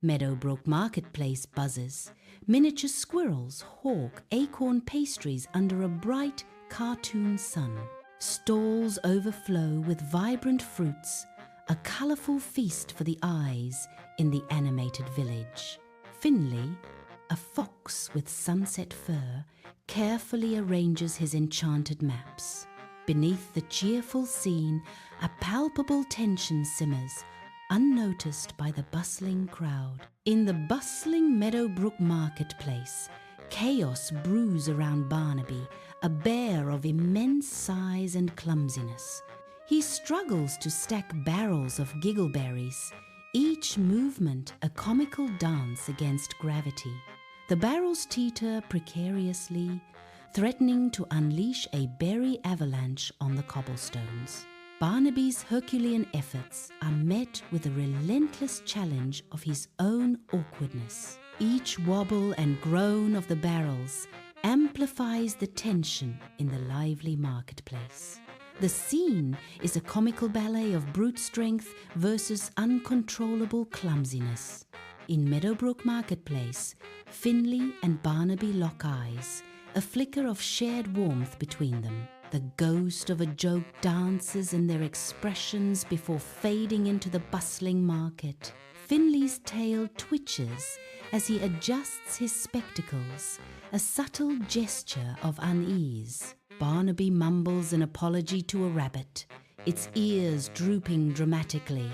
Meadowbrook marketplace buzzes. Miniature squirrels hawk acorn pastries under a bright cartoon sun. Stalls overflow with vibrant fruits, a colourful feast for the eyes in the animated village. Finley, a fox with sunset fur, carefully arranges his enchanted maps. Beneath the cheerful scene, a palpable tension simmers, unnoticed by the bustling crowd. In the bustling Meadowbrook marketplace, chaos brews around Barnaby, a bear of immense size and clumsiness. He struggles to stack barrels of giggleberries, each movement a comical dance against gravity. The barrels teeter precariously, threatening to unleash a berry avalanche on the cobblestones. Barnaby's Herculean efforts are met with a relentless challenge of his own awkwardness. Each wobble and groan of the barrels amplifies the tension in the lively marketplace. The scene is a comical ballet of brute strength versus uncontrollable clumsiness. In Meadowbrook Marketplace, Finley and Barnaby lock eyes, a flicker of shared warmth between them. The ghost of a joke dances in their expressions before fading into the bustling market. Finley's tail twitches as he adjusts his spectacles, a subtle gesture of unease. Barnaby mumbles an apology to a rabbit, its ears drooping dramatically.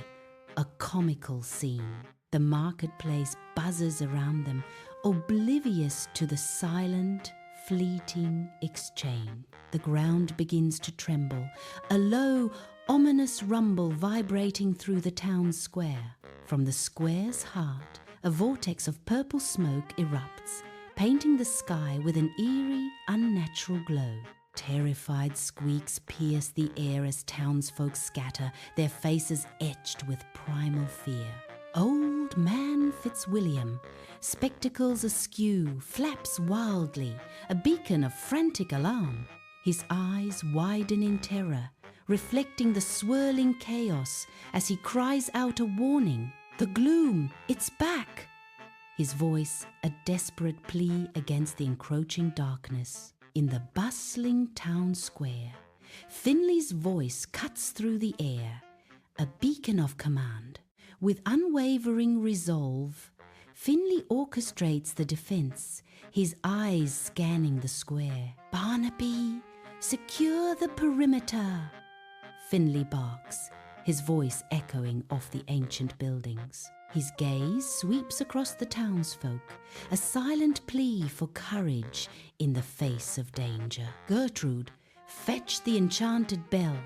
A comical scene. The marketplace buzzes around them, oblivious to the silent, fleeting exchange. The ground begins to tremble, a low, ominous rumble vibrating through the town square. From the square's heart, a vortex of purple smoke erupts, painting the sky with an eerie, unnatural glow. Terrified squeaks pierce the air as townsfolk scatter, their faces etched with primal fear. Old Man Fitzwilliam, spectacles askew, flaps wildly, a beacon of frantic alarm. His eyes widen in terror, reflecting the swirling chaos as he cries out a warning. "The gloom, it's back!" His voice a desperate plea against the encroaching darkness. In the bustling town square, Finley's voice cuts through the air, a beacon of command. With unwavering resolve, Finley orchestrates the defense, his eyes scanning the square. "Barnaby, secure the perimeter!" Finley barks, his voice echoing off the ancient buildings. His gaze sweeps across the townsfolk, a silent plea for courage in the face of danger. "Gertrude, fetch the enchanted bell,"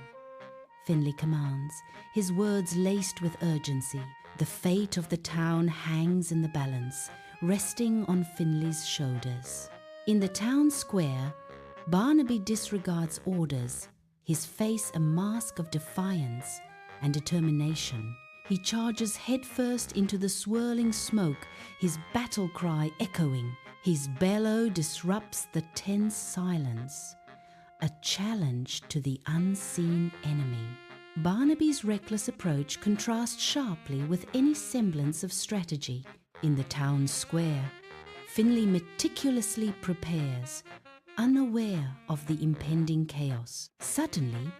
Finley commands, his words laced with urgency. The fate of the town hangs in the balance, resting on Finley's shoulders. In the town square, Barnaby disregards orders, his face a mask of defiance and determination. He charges headfirst into the swirling smoke, his battle cry echoing. His bellow disrupts the tense silence, a challenge to the unseen enemy. Barnaby's reckless approach contrasts sharply with any semblance of strategy. In the town square, Finley meticulously prepares, unaware of the impending chaos. Suddenly,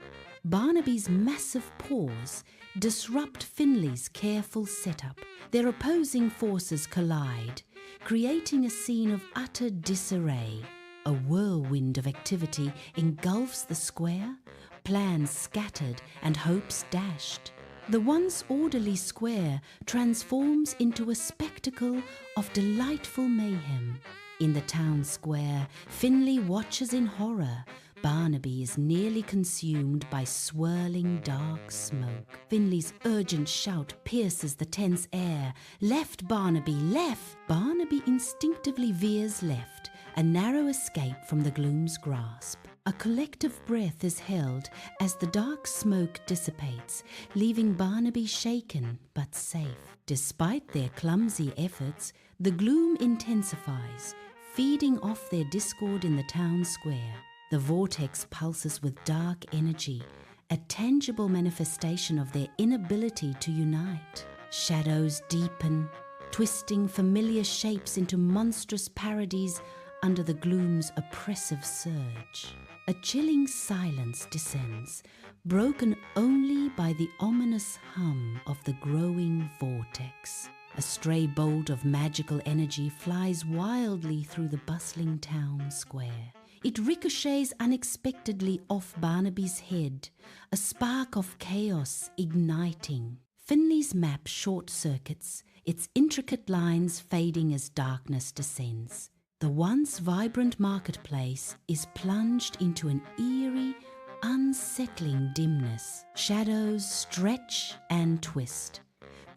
Barnaby's massive paws disrupt Finley's careful setup. Their opposing forces collide, creating a scene of utter disarray. A whirlwind of activity engulfs the square, plans scattered and hopes dashed. The once orderly square transforms into a spectacle of delightful mayhem. In the town square, Finley watches in horror. Barnaby is nearly consumed by swirling dark smoke. Finley's urgent shout pierces the tense air. "Left, Barnaby, left!" Barnaby instinctively veers left, a narrow escape from the gloom's grasp. A collective breath is held as the dark smoke dissipates, leaving Barnaby shaken but safe. Despite their clumsy efforts, the gloom intensifies, feeding off their discord in the town square. The vortex pulses with dark energy, a tangible manifestation of their inability to unite. Shadows deepen, twisting familiar shapes into monstrous parodies under the gloom's oppressive surge. A chilling silence descends, broken only by the ominous hum of the growing vortex. A stray bolt of magical energy flies wildly through the bustling town square. It ricochets unexpectedly off Barnaby's head, a spark of chaos igniting. Finley's map short-circuits, its intricate lines fading as darkness descends. The once vibrant marketplace is plunged into an eerie, unsettling dimness. Shadows stretch and twist,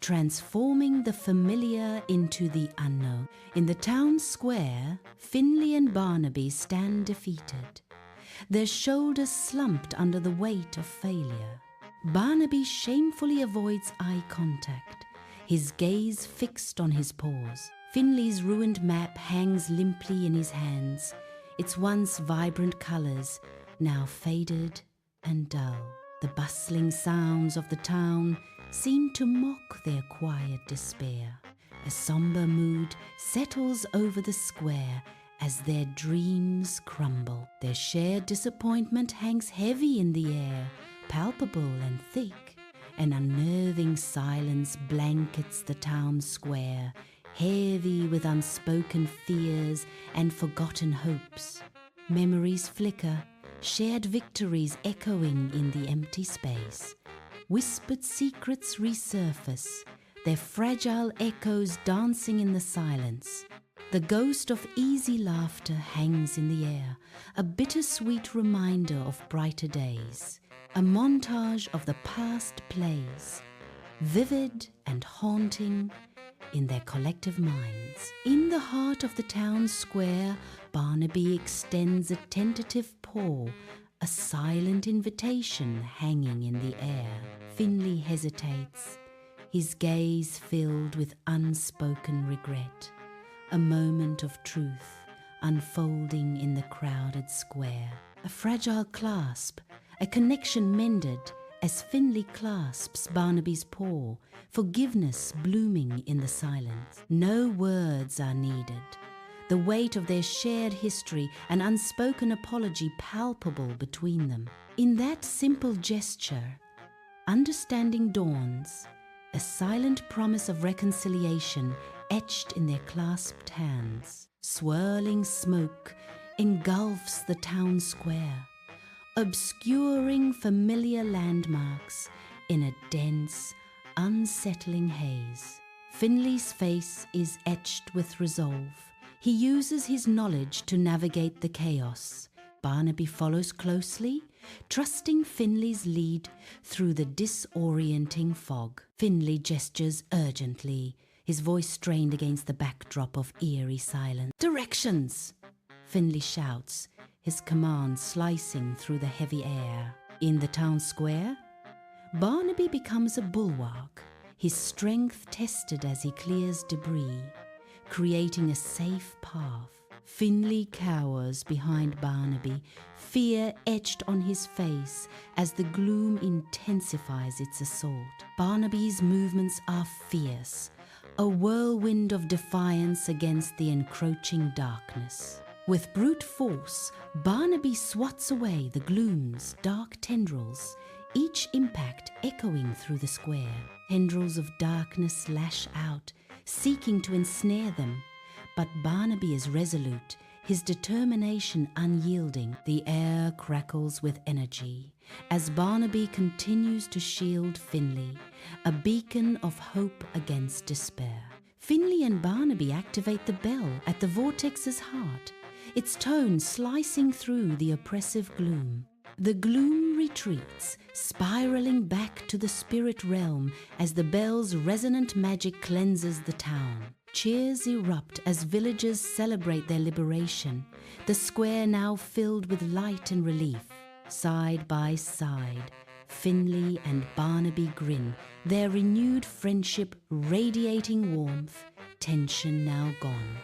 transforming the familiar into the unknown. In the town square, Finley and Barnaby stand defeated, their shoulders slumped under the weight of failure. Barnaby shamefully avoids eye contact, his gaze fixed on his paws. Finley's ruined map hangs limply in his hands, its once vibrant colours now faded and dull. The bustling sounds of the town seem to mock their quiet despair. A sombre mood settles over the square as their dreams crumble. Their shared disappointment hangs heavy in the air, palpable and thick. An unnerving silence blankets the town square, heavy with unspoken fears and forgotten hopes. Memories flicker, shared victories echoing in the empty space. Whispered secrets resurface, their fragile echoes dancing in the silence. The ghost of easy laughter hangs in the air, a bittersweet reminder of brighter days. A montage of the past plays, vivid and haunting in their collective minds. In the heart of the town square, Barnaby extends a tentative paw, a silent invitation hanging in the air. Finley hesitates, his gaze filled with unspoken regret. A moment of truth unfolding in the crowded square. A fragile clasp, a connection mended as Finley clasps Barnaby's paw, forgiveness blooming in the silence. No words are needed. The weight of their shared history, an unspoken apology palpable between them. In that simple gesture, understanding dawns, a silent promise of reconciliation etched in their clasped hands. Swirling smoke engulfs the town square, obscuring familiar landmarks in a dense, unsettling haze. Finley's face is etched with resolve. He uses his knowledge to navigate the chaos. Barnaby follows closely, trusting Finley's lead through the disorienting fog. Finley gestures urgently, his voice strained against the backdrop of eerie silence. "Directions!" Finley shouts, his command slicing through the heavy air. In the town square, Barnaby becomes a bulwark, his strength tested as he clears debris, creating a safe path. Finley cowers behind Barnaby, fear etched on his face as the gloom intensifies its assault. Barnaby's movements are fierce, a whirlwind of defiance against the encroaching darkness. With brute force, Barnaby swats away the gloom's dark tendrils, each impact echoing through the square. Tendrils of darkness lash out, seeking to ensnare them, but Barnaby is resolute, his determination unyielding. The air crackles with energy as Barnaby continues to shield Finley, a beacon of hope against despair. Finley and Barnaby activate the bell at the vortex's heart, its tone slicing through the oppressive gloom. The gloom retreats, spiraling back to the spirit realm as the bell's resonant magic cleanses the town. Cheers erupt as villagers celebrate their liberation, the square now filled with light and relief. Side by side, Finley and Barnaby grin, their renewed friendship radiating warmth, tension now gone.